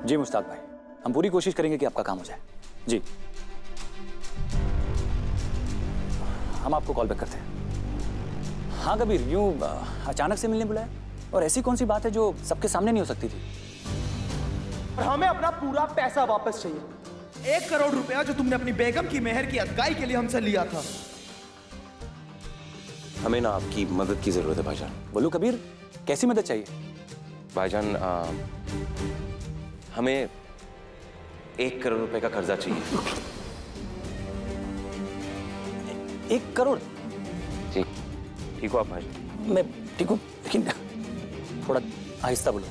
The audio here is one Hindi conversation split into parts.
जी मुश्ताक भाई, हम पूरी कोशिश करेंगे कि आपका काम हो जाए। जी, हम आपको कॉल बैक करते हैं। हाँ कबीर, यूं अचानक से मिलने बुलाया, और ऐसी कौन सी बात है जो सबके सामने नहीं हो सकती थी? और हमें अपना पूरा पैसा वापस चाहिए। 1 करोड़ रुपया जो तुमने अपनी बेगम की मेहर की अदगाई के लिए हमसे लिया था। हमें ना आपकी मदद की जरूरत है भाईजान। बोलो कबीर, कैसी मदद चाहिए? भाईजान हमें 1 करोड़ रुपए का कर्जा चाहिए। 1 करोड़? जी, ठीक हो आप भाईजान? मैं ठीक हूँ, लेकिन थोड़ा आहिस्ता बोलो।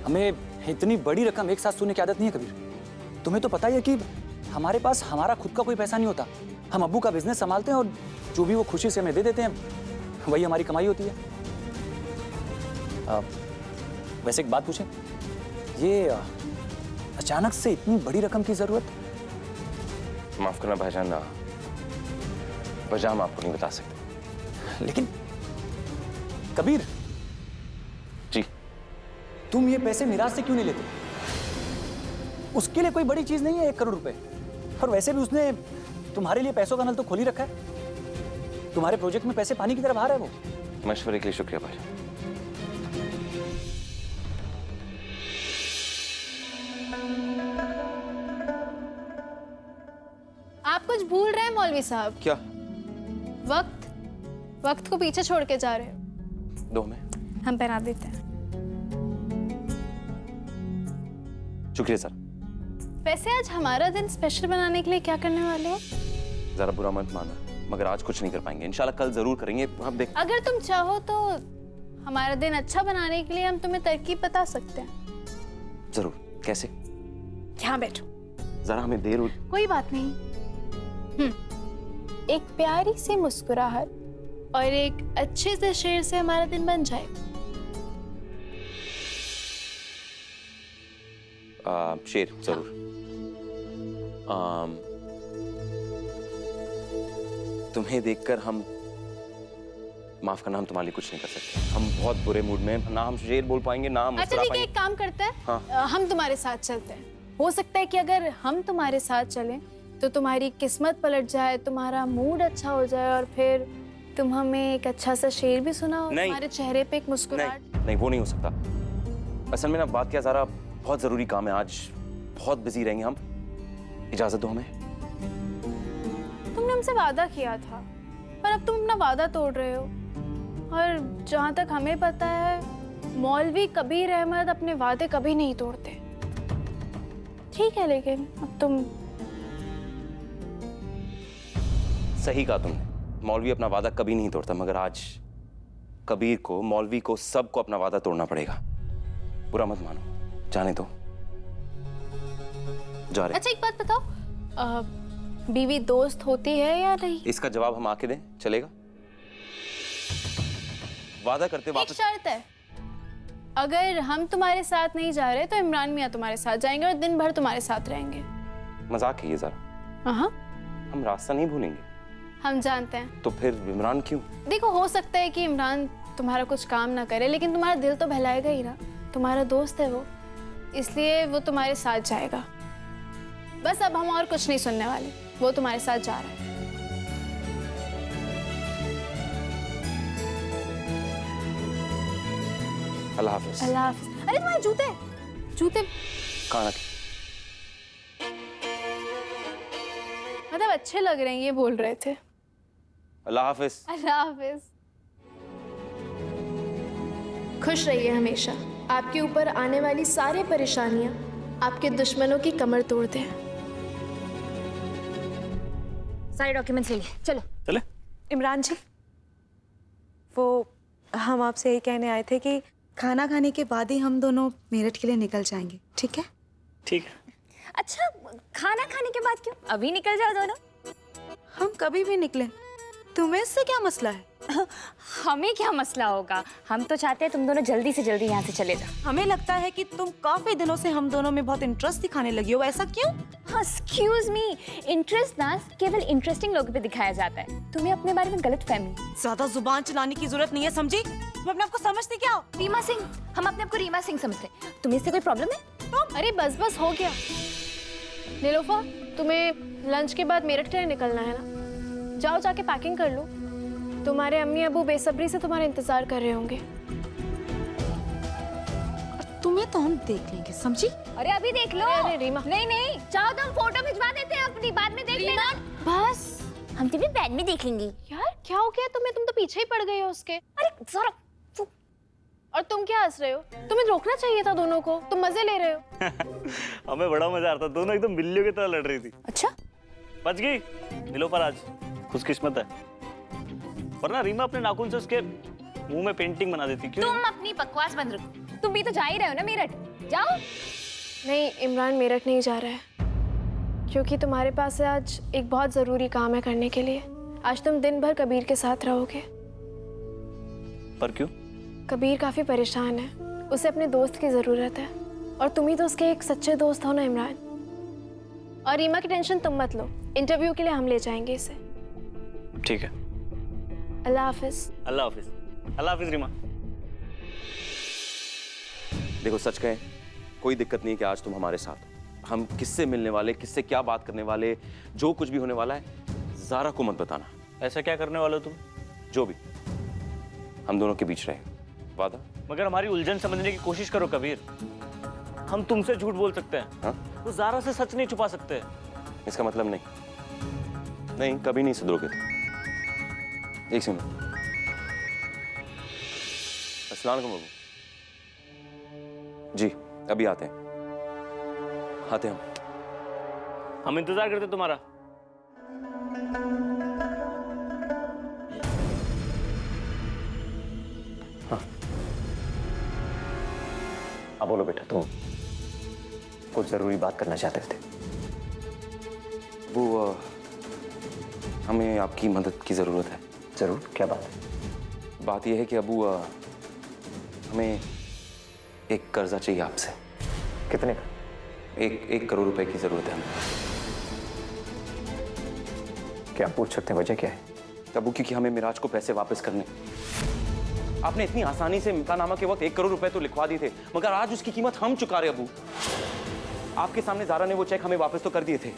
हमें इतनी बड़ी रकम एक साथ सुनने की आदत नहीं है कबीर। तुम्हें तो पता ही है कि हमारे पास हमारा खुद का कोई पैसा नहीं होता। हम अब्बू का बिजनेस संभालते हैं और जो भी वो खुशी से हमें दे देते हैं वही हमारी कमाई होती है। वैसे एक बात पूछें, ये अचानक से इतनी बड़ी रकम की जरूरत? माफ करना भाईजान, वजह हम आपको नहीं बता सकते। लेकिन कबीर, जी, तुम ये पैसे मिराज से क्यों नहीं लेते? उसके लिए कोई बड़ी चीज नहीं है 1 करोड़ रुपए। और वैसे भी उसने तुम्हारे लिए पैसों का नल तो खोल ही रखा है। तुम्हारे प्रोजेक्ट में पैसे पानी की तरह बाहर है वो। मशवरे के लिए शुक्रिया भाईजान। आप कुछ भूल रहे हैं मौलवी साहब। क्या? वक्त को पीछे छोड़ के जा रहे हो। दो में हम पहना देते हैं। शुक्रिया सर। वैसे आज हमारा दिन स्पेशल बनाने के लिए क्या करने वाले हो? जरा बुरा मत मानना, मगर आज कुछ नहीं कर पाएंगे। इंशाल्लाह कल जरूर करेंगे। आप देख, अगर तुम चाहो तो हमारा दिन अच्छा बनाने के लिए हम तुम्हें तरकीब बता सकते हैं। जरूर। कैसे? यहाँ बैठो। जरा हमें देर हो। कोई बात नहीं। एक प्यारी सी मुस्कुराहट और एक अच्छे से शेर से हमारा दिन बन जाए। शेर जरूर। तुम्हें देखकर हम, माफ करना, हम तुम्हारे लिए कुछ नहीं कर सकते। हम बहुत बुरे मूड में, ना हम शेर बोल पाएंगे ना हम अच्छा ठीक है, एक काम करते हैं। हाँ। हम तुम्हारे साथ चलते हैं। हो सकता है कि अगर हम तुम्हारे साथ चलें तो तुम्हारी किस्मत पलट जाए, तुम्हारा मूड अच्छा हो जाए और फिर तुम हमें एक अच्छा सा शेर भी सुनाओ। तुम्हारे चेहरे पे एक मुस्कुराहट। नहीं, वो नहीं हो सकता। असल में ना बात क्या, ज़रा बहुत जरूरी काम है, आज बहुत बिजी रहेंगे हम। इजाजत दो हमें। तुमने हमसे वादा किया था, पर अब तुम अपना वादा तोड़ रहे हो। और जहाँ तक हमें पता है, मौलवी कबीर अहमद अपने वादे कभी नहीं तोड़ते। ठीक है, लेकिन अब तुम। सही कहा तुमने, मौलवी अपना वादा कभी नहीं तोड़ता, मगर आज कबीर को, मौलवी को, सबको अपना वादा तोड़ना पड़ेगा। बुरा मत मानो, जाने दो। जा रहे। अच्छा एक बात बताओ, बीवी दोस्त होती है या नहीं? इसका जवाब हम आके दें, चलेगा? वादा करते वापस। एक शर्त है, अगर हम तुम्हारे साथ नहीं जा रहे तो इमरान मियाँ तुम्हारे साथ जाएंगे और दिन भर तुम्हारे साथ रहेंगे। मजाक है ये जरा। हाँ, हम रास्ता नहीं भूलेंगे। हम जानते हैं। तो फिर इमरान क्यों? देखो, हो सकता है कि इमरान तुम्हारा कुछ काम ना करे, लेकिन तुम्हारा दिल तो बहलाएगा ही ना। तुम्हारा दोस्त है वो, इसलिए वो तुम्हारे साथ जाएगा। बस अब हम और कुछ नहीं सुनने वाले, वो तुम्हारे साथ जा रहा है। अल्लाह हाफिज। अल्लाह हाफिज। अरे तुम्हारे जूते कहाँ रखे? मतलब अच्छे लग रहे हैं, ये बोल रहे थे। अल्लाह हाफिज। अल्लाह हाफिज। खुश रहिए हमेशा। आपके ऊपर आने वाली सारी परेशानियां आपके दुश्मनों की कमर तोड़ दें। सारे डॉक्यूमेंट्स ले लिए, चलो। चले। इमरान जी, वो हम आपसे यही कहने आए थे कि खाना खाने के बाद ही हम दोनों मेरठ के लिए निकल जाएंगे, ठीक है? ठीक है। अच्छा, खाना खाने के बाद क्यों? अभी निकल जाओ दोनों। हम कभी भी निकलें, तुम्हें इससे क्या मसला है? हमें क्या मसला होगा, हम तो चाहते हैं तुम दोनों जल्दी से जल्दी यहाँ से चले जाओ। हमें लगता है कि तुम काफी दिनों से हम दोनों में बहुत इंटरेस्ट दिखाने लगी हो, ऐसा क्यों? हाँ, एक्सक्यूज मी, इंटरेस्ट ना केवल इंटरेस्टिंग लोगों पे दिखाया जाता है। तुम्हें अपने बारे में गलत फहमी। ज्यादा जुबान चलाने की जरूरत नहीं है, समझी? तुम अपने आप को समझते क्या हो? रीमा सिंह, हम अपने आप को रीमा सिंह समझते हैं। तुम्हें इससे कोई प्रॉब्लम है? अरे बस बस हो गया। नीलोफर, तुम्हें लंच के बाद मेरठ के लिए निकलना है ना? जाओ जाके पैकिंग कर लो। तुम्हारे अम्मी अबू बेसब्री से तुम्हारा इंतजार कर रहे होंगे। तुम्हें तो हम देख लेंगे, समझी? अरे अभी देख लो। अरे रीमा। नहीं नहीं, चाहो तो हम फोटो भिजवा देते हैं अपनी, बाद में देख लेना। बस हम तुम्हें बाद में देख लेंगे। यार क्या हो गया तुम्हें? तुम तो पीछे ही पड़ गई हो उसके। अरे जरा और तुम क्या हंस रहे हो? तुम्हें रोकना चाहिए था दोनों को, तुम मजे ले रहे हो। हमें बड़ा मजा आ रहा था, दोनों एकदम बिल्लियों की तरह लड़ रही थी। अच्छा, बच गई नीलोफर, आज खुशकिस्मत है, वरना रीमा अपने नाखून से उसके मुंह में पेंटिंग बना देती। क्यों? तुम अपनी बकवास बंद रखो। तुम भी तो जा ही रहे हो ना मेरठ, जाओ। नहीं, इमरान मेरठ नहीं जा रहा है, क्योंकि तुम्हारे पास आज एक बहुत जरूरी काम है करने के लिए। आज तुम दिन भर कबीर के साथ रहोगे। पर क्यों? कबीर काफी परेशान है, उसे अपने दोस्त की जरूरत है, और तुम ही तो उसके एक सच्चे दोस्त हो ना इमरान। और रीमा की टेंशन तुम मत लो, इंटरव्यू के लिए हम ले जाएंगे इसे। ठीक है, अल्लाह हाफिज। अल्लाह हाफिज। अल्लाह हाफिज रीमा। देखो सच कहें, कोई दिक्कत नहीं है कि आज तुम हमारे साथ हो। हम किससे मिलने वाले, किससे क्या बात करने वाले, जो कुछ भी होने वाला है, ज़ारा को मत बताना। ऐसा क्या करने वाले हो तुम? जो भी हम दोनों के बीच रहे, वादा? मगर हमारी उलझन समझने की कोशिश करो कबीर। हम तुमसे झूठ बोल सकते हैं, हाँ? तो ज़ारा से सच नहीं छुपा सकते। इसका मतलब नहीं, कभी नहीं सुधरोगे तुम। एक सेकंड। अस्सलाम वालेकुम बाबू जी, अभी आते हैं हम इंतजार करते तुम्हारा। अब बोलो बेटा, तुम कुछ जरूरी बात करना चाहते थे। वो हमें आपकी मदद की ज़रूरत है। जरूर, क्या बात है? बात यह है कि अबू हमें एक कर्जा चाहिए आपसे। कितने का? 1 करोड़ रुपए की ज़रूरत है हमें। क्या आप पूछ सकते हैं वजह क्या है? अबू क्योंकि हमें मिराज को पैसे वापस करने। आपने इतनी आसानी से इम्कानामा के वक्त 1 करोड़ रुपए तो लिखवा दिए थे, मगर आज उसकी कीमत हम चुका रहे अबू। आपके सामने ज़ारा ने वो चेक हमें वापस तो कर दिए थे,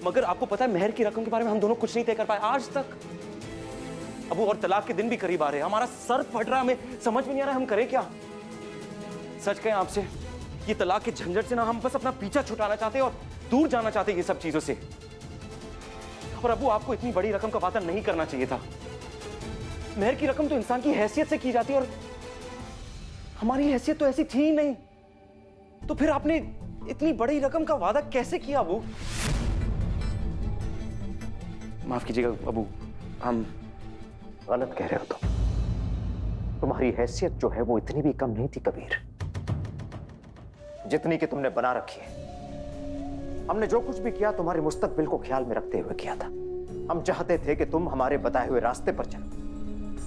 मगर आपको पता है मेहर की रकम के बारे में हम दोनों कुछ नहीं तय कर पाए आज तक अबू। और तलाक के दिन भी करीब आ रहे हैं, हमारा सर फट रहा है, हमें समझ में नहीं आ रहा हम करें क्या। सच कहें आपसे, ये तलाक के झंझट से ना हम बस अपना पीछा छुटाना चाहते हैं और दूर जाना चाहते हैं ये सब चीजों से। और अबू आपको इतनी बड़ी रकम का वादा नहीं करना चाहिए था। मेहर की रकम तो इंसान की हैसियत से की जाती है, और हमारी हैसियत तो ऐसी थी ही नहीं, तो फिर आपने इतनी बड़ी रकम का वादा कैसे किया अबू? माफ कीजिएगा अबू, हम गलत कह रहे हो तुम। तुम्हारी हैसियत जो है वो इतनी भी कम नहीं थी कबीर, जितनी कि तुमने बना रखी है। हमने जो कुछ भी किया तुम्हारे मुस्तकबिल को ख्याल में रखते हुए किया था। हम चाहते थे कि तुम हमारे बताए हुए रास्ते पर चलो,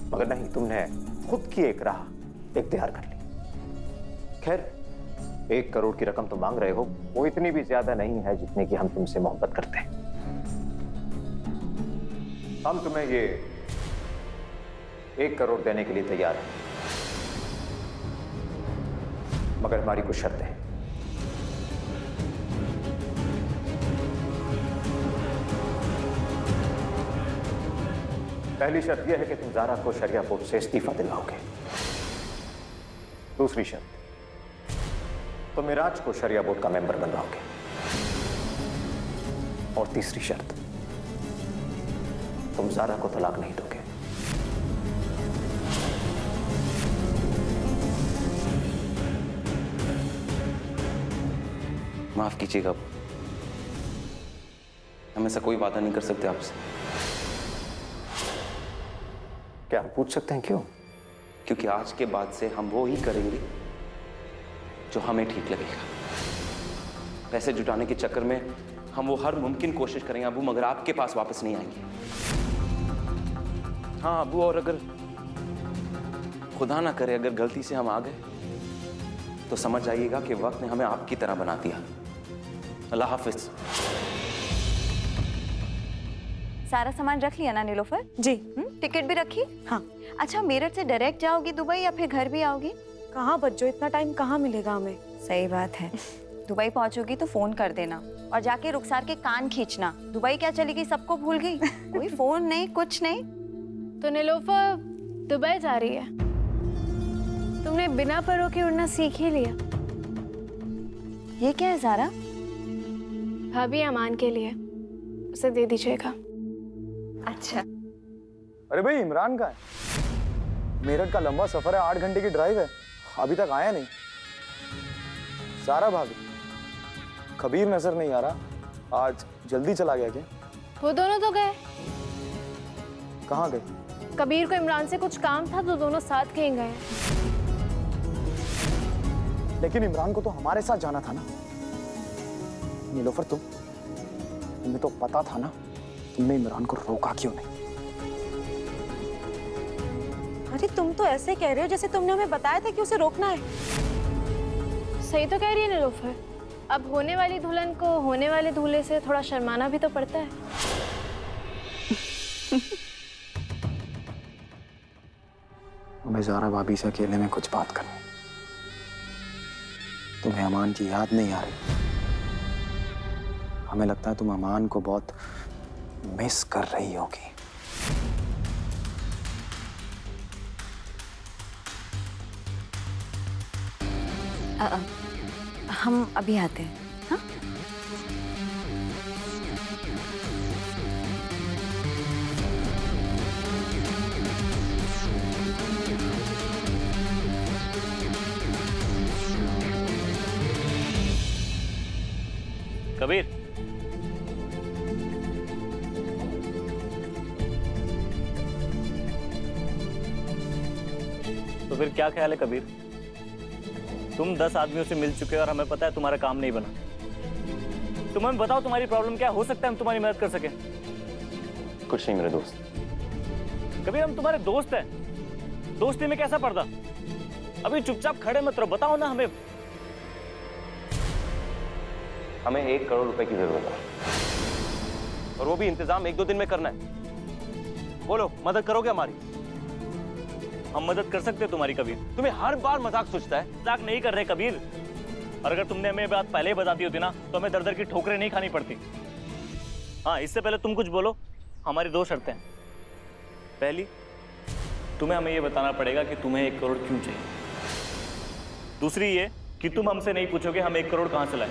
मगर नहीं, तुमने खुद की एक राह इख्तियार कर ली। खैर, 1 करोड़ की रकम तुम मांग रहे हो, वो इतनी भी ज्यादा नहीं है जितनी कि हम तुमसे मोहब्बत करते हैं। हम तुम्हें ये 1 करोड़ देने के लिए तैयार हैं, मगर हमारी कुछ शर्तें हैं। पहली शर्त यह है कि तुम ज़ारा को शरिया बोर्ड से इस्तीफा दिलवाओगे। दूसरी शर्त, तुम मिराज को शरिया बोर्ड का मेंबर बनवाओगे। और तीसरी शर्त, तुम ज़ारा को तलाक नहीं दोगे। माफ कीजिएगा, हम ऐसा कोई वादा नहीं कर सकते आपसे। क्या हम पूछ सकते हैं क्यों? क्योंकि आज के बाद से हम वो ही करेंगे जो हमें ठीक लगेगा। पैसे जुटाने के चक्कर में हम वो हर मुमकिन कोशिश करेंगे अबू, मगर आपके पास वापस नहीं आएंगे। हाँ अबू, और अगर खुदा ना करे अगर गलती से हम आ गए तो समझ जाइएगा कि वक्त ने हमें आपकी तरह बना दिया। अल्लाह हाफिज। सारा सामान रख लिया ना नीलोफर? जी। टिकट भी रखी? हाँ। अच्छा, मेरठ से डायरेक्ट जाओगी दुबई या फिर घर भी आओगी? कहाँ बच्चों, इतना टाइम कहाँ मिलेगा हमें। सही बात है। दुबई पहुंचोगी तो फोन कर देना और जाके रुखसार के कान खींचना। दुबई क्या चली गई, सबको भूल गई? कोई फोन नहीं, कुछ नहीं। तो नीलोफर दुबई जा रही है, तुमने बिना परों के उड़ना सीख ही लिया। ये क्या है ज़ारा? भाभी अमान के लिए, उसे दे दीजिएगा। अच्छा। अरे भाई इमरान का है, मेरठ का लंबा सफर है, 8 घंटे की ड्राइव है, अभी तक आया नहीं। सारा भाभी, कबीर नजर नहीं आ रहा, आज जल्दी चला गया क्या? वो दोनों तो गए। कहाँ गए? कबीर को इमरान से कुछ काम था तो दोनों साथ कहीं गए। लेकिन इमरान को तो हमारे साथ जाना था ना। नीलोफर तुम्हें तो पता था ना, तुमने इमरान को रोका क्यों नहीं? अरे तुम तो ऐसे कह रहे हो जैसे तुमने हमें बताया था कि उसे रोकना है। सही तो कह रही है नीलोफर, अब होने वाली दुल्हन को होने वाले दूल्हे से थोड़ा शर्माना भी तो पड़ता है। हमें ज़ारा भाभी से अकेले में कुछ बात करनी। तुम्हें अमान की याद नहीं आ रही? हमें लगता है तुम अमान को बहुत मिस कर रही होगी। हम अभी आते हैं। हाँ? कबीर, तो फिर क्या ख्याल है कबीर? तुम 10 आदमियों से मिल चुके हो और हमें पता है तुम्हारा काम नहीं बना। तुम हमें बताओ तुम्हारी प्रॉब्लम क्या, हो सकता है हम तुम्हारी मदद कर सके। कुछ नहीं मेरे दोस्त। कबीर हम तुम्हारे दोस्त हैं, दोस्ती में कैसा पर्दा? अभी चुपचाप खड़े मत रहो, बताओ ना हमें। हमें 1 करोड़ रुपए की जरूरत है और वो भी इंतजाम 1-2 दिन में करना है। बोलो, मदद करोगे हमारी? हम मदद कर सकते हैं तुम्हारी कबीर। तुम्हें हर बार मजाक सोचता है। मजाक नहीं कर रहे कबीर, और अगर तुमने हमें बात पहले ही बताती होती ना तो हमें दर दर की ठोकरें नहीं खानी पड़ती। हाँ, इससे पहले तुम कुछ बोलो। हमारी 2 शर्तें हैं। पहली, तुम्हें हमें ये बताना पड़ेगा कि तुम्हें 1 करोड़ क्यों चाहिए। दूसरी ये कि तुम हमसे नहीं पूछोगे हम 1 करोड़ कहां से लाए।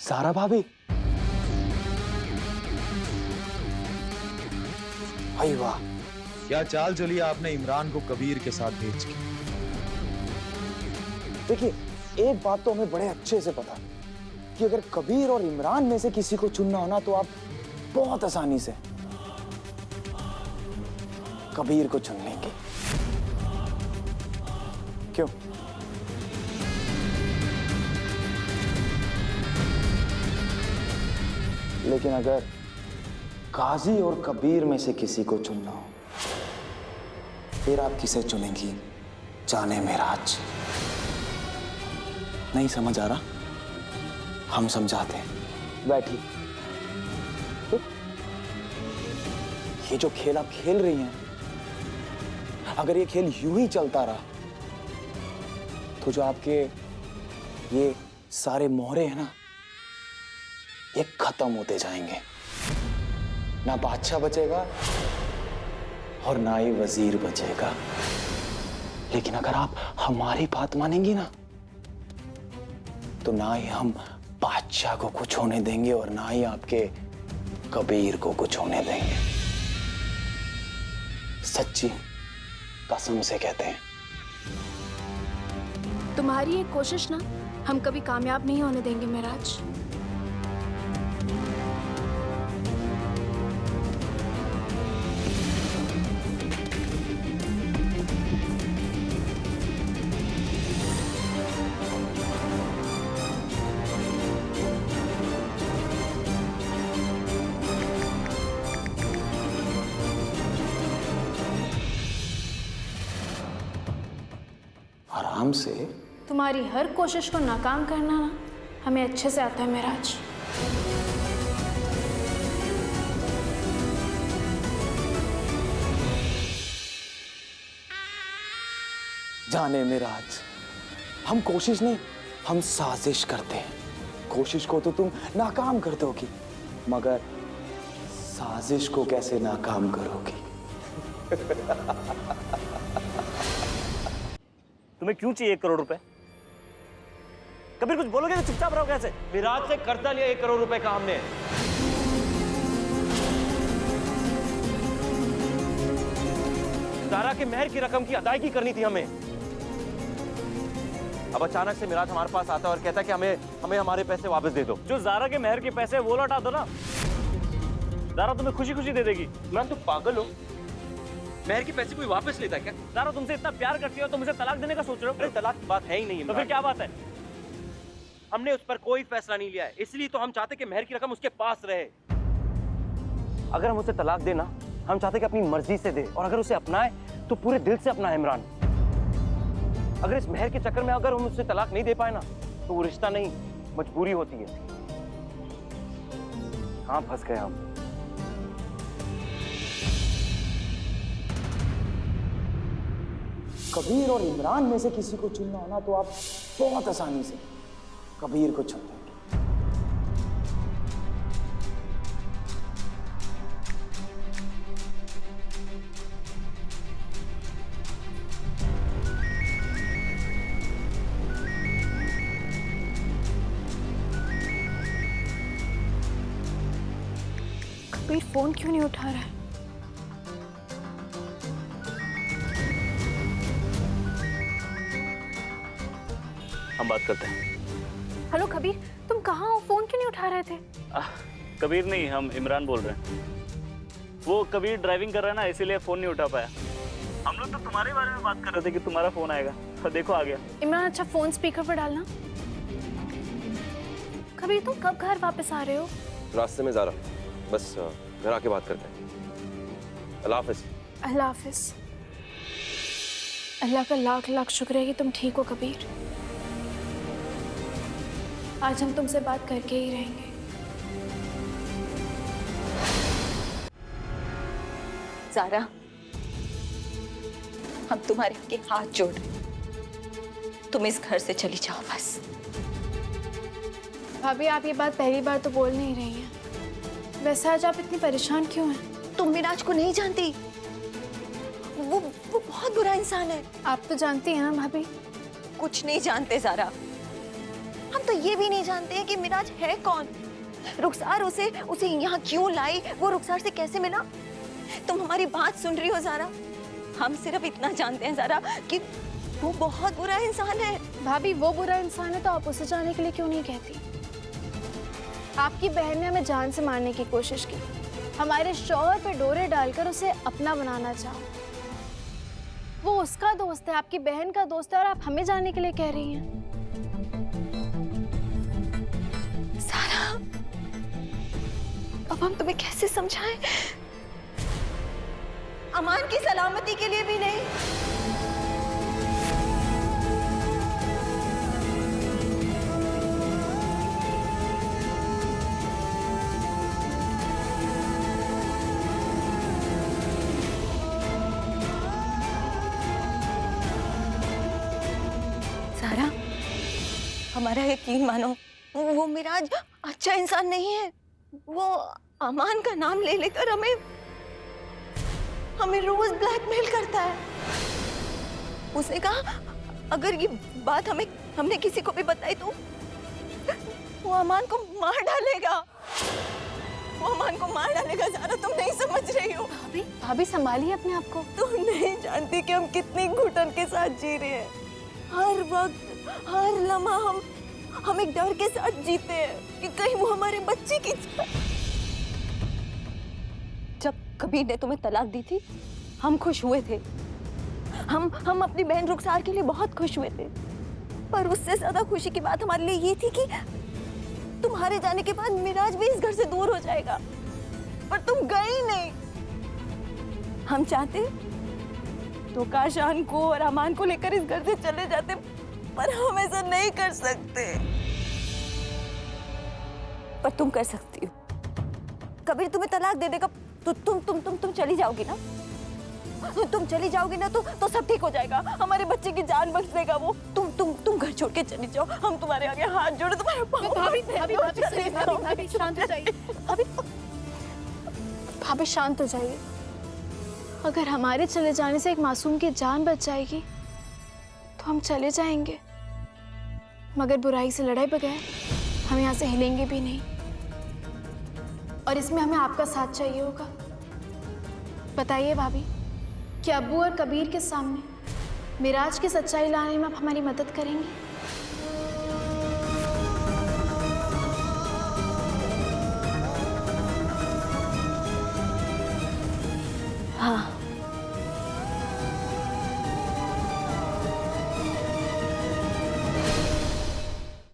सारा भाभी, भाई वाह, क्या चाल चली आपने इमरान को कबीर के साथ भेज के। देखिए एक बात तो हमें बड़े अच्छे से पता है कि अगर कबीर और इमरान में से किसी को चुनना हो ना तो आप बहुत आसानी से कबीर को चुन लेंगे। क्यों? लेकिन अगर काजी और कबीर में से किसी को चुनना हो फिर आप किसे चुनेंगी? जाने मेराज। नहीं समझ आ रहा? हम समझाते हैं, बैठिए। ये जो खेल आप खेल रही हैं, अगर ये खेल यूं ही चलता रहा तो जो आपके ये सारे मोहरे हैं ना, ये खत्म होते जाएंगे। ना बादशाह बचेगा और ना ही वजीर बचेगा। लेकिन अगर आप हमारी बात मानेंगी ना तो ना ही हम बादशाह को कुछ होने देंगे और ना ही आपके कबीर को कुछ होने देंगे। सच्ची कसम से कहते हैं। तुम्हारी ये कोशिश ना हम कभी कामयाब नहीं होने देंगे मेराज। आराम से। तुम्हारी हर कोशिश को नाकाम करना ना हमें अच्छे से आता है मेराज। जाने मेराज, हम कोशिश नहीं, हम साजिश करते हैं। कोशिश को तो तुम नाकाम कर दोगी, मगर साजिश को कैसे नाकाम करोगी? तुम्हें क्यों चाहिए 1 करोड़ रुपए? कबीर कुछ बोलोगे तो चुपचाप रहोगे ऐसे? विराट से कर्जा लिया 1 करोड़ रुपए का हमने। ज़ारा के मेहर की रकम की अदायगी करनी थी हमें। अब अचानक से मिराज हमारे पास आता है और कहता है कि हमें हमारे पैसे वापस दे दो। जो ज़ारा के मेहर के पैसे वो लौटा दो ना। ज़ारा तुम्हें खुशी खुशी दे देगी। इमरान तुम पागल हो? मेहर के पैसे कोई वापस लेता है क्या? ज़ारा तुमसे इतना प्यार करती हो तो मुझे तलाक देने का सोच रहे हो? अरे तलाक की बात है ही नहीं। तो फिर क्या बात है? हमने उस पर कोई फैसला नहीं लिया है, इसलिए तो हम चाहते कि मेहर की रकम उसके पास रहे। अगर हम उसे तलाक देना, हम चाहते कि अपनी मर्जी से दे, और अगर उसे अपनाए तो पूरे दिल से अपनाए इमरान। अगर इस मेहर के चक्कर में अगर हम उससे तलाक नहीं दे पाए ना, तो वो रिश्ता नहीं, मजबूरी होती है। कहाँ फंस गए हम? कबीर और इमरान में से किसी को चुनना होना तो आप बहुत आसानी से कबीर को चुन लेंगे। कबीर फोन क्यों नहीं उठा रहा है? हम बात करते हैं। हेलो कबीर, तुम कहाँ हो? फोन क्यों नहीं उठा रहे थे? कबीर नहीं, हम इमरान बोल रहे हैं। वो कबीर ड्राइविंग कर रहा है ना, इसीलिए फोन नहीं उठा पाया। हम लोग तो तुम्हारे बारे में बात कर रहे थे कि तुम्हारा फोन आएगा, और देखो आ गया। इमरान अच्छा फोन स्पीकर पर डालना। कबीर तुम कब घर वापस आ रहे हो? रास्ते में ज़ारा, बस घर आके बात करते हैं। अल्लाह हाफिज़। अल्लाह हाफिज। अल्लाह का लाख लाख शुक्र है कि तुम ठीक हो कबीर। आज हम तुमसे बात करके ही रहेंगे। ज़ारा, हम तुम्हारे आगे हाथ जोड़ रहे हैं। तुम इस घर से चली जाओ बस। भाभी आप ये बात पहली बार तो बोल नहीं रही हैं। वैसे आज आप इतनी परेशान क्यों हैं? तुम मिराज को नहीं जानती। वो बहुत बुरा इंसान है। आप तो जानती हैं ना भाभी। कुछ नहीं जानते ज़ारा। हम तो ये भी नहीं जानते हैं कि मिराज है कौन। रुखसार उसे यहाँ क्यों लाई, वो रुखसार से कैसे मिला। तुम हमारी बात सुन रही हो ज़ारा? हम सिर्फ इतना जानते हैं ज़ारा कि वो बहुत बुरा इंसान है। भाभी वो बुरा इंसान है तो आप उसे जाने के लिए क्यों नहीं कहती? आपकी बहन ने हमें जान से मारने की कोशिश की, हमारे शौहर पे डोरे डालकर उसे अपना बनाना चाहा। वो उसका दोस्त है, आपकी बहन का दोस्त है, और आप हमें जाने के लिए कह रही हैं। सारा, अब हम तुम्हें कैसे समझाएं? अमान की सलामती के लिए भी नहीं। सारा, हमारा यकीन मानो, वो मिराज अच्छा इंसान नहीं है। वो अमान का नाम ले लेकर हमें रोज ब्लैकमेल करता है। उसने कहा अगर ये बात हमने किसी को भी बताई तो वो अमान को मार डालेगा। वो अमान को मार डालेगा। ज़ारा, तुम नहीं समझ रही हो। भाभी संभालिए अपने आप को। तुम नहीं जानती कि हम कितनी घुटन के साथ जी रहे हैं। हर वक्त, हर लम्हा हम एक डर के साथ जीते हैं कि कहीं वो हमारे बच्चे की। जब कबीर ने तुम्हें तलाक दी थी, हम खुश हुए थे। हम अपनी बहन रुखसार के लिए बहुत खुश हुए थे। पर उससे ज्यादा खुशी की बात हमारे लिए ये थी कि तुम्हारे जाने के बाद मिराज भी इस घर से दूर हो जाएगा। पर तुम गए ही नहीं। हम चाहते तो काशान को और अमान को लेकर इस घर से चले जाते, पर हम ऐसा नहीं कर सकते। पर तुम कर सकती हो। कबीर तुम्हें तलाक दे देगा तो तुम चली जाओगी ना? तुम चली जाओगी ना तो सब ठीक हो जाएगा। हमारे बच्चे की जान बच देगा वो। तुम घर छोड़ के चली जाओ। हम तुम्हारे आगे हाथ जोड़े, तुम्हारे पाँव भाभी शांत हो जाइए। भाभी शांत हो जाइए। अगर हमारे चले जाने से एक मासूम की जान बच जाएगी तो हम चले जाएंगे, मगर बुराई से लड़ाई बगैर हम यहाँ से हिलेंगे भी नहीं। और इसमें हमें आपका साथ चाहिए होगा। बताइए भाभी, क्या अब्बू और कबीर के सामने मिराज की सच्चाई लाने में आप हमारी मदद करेंगी?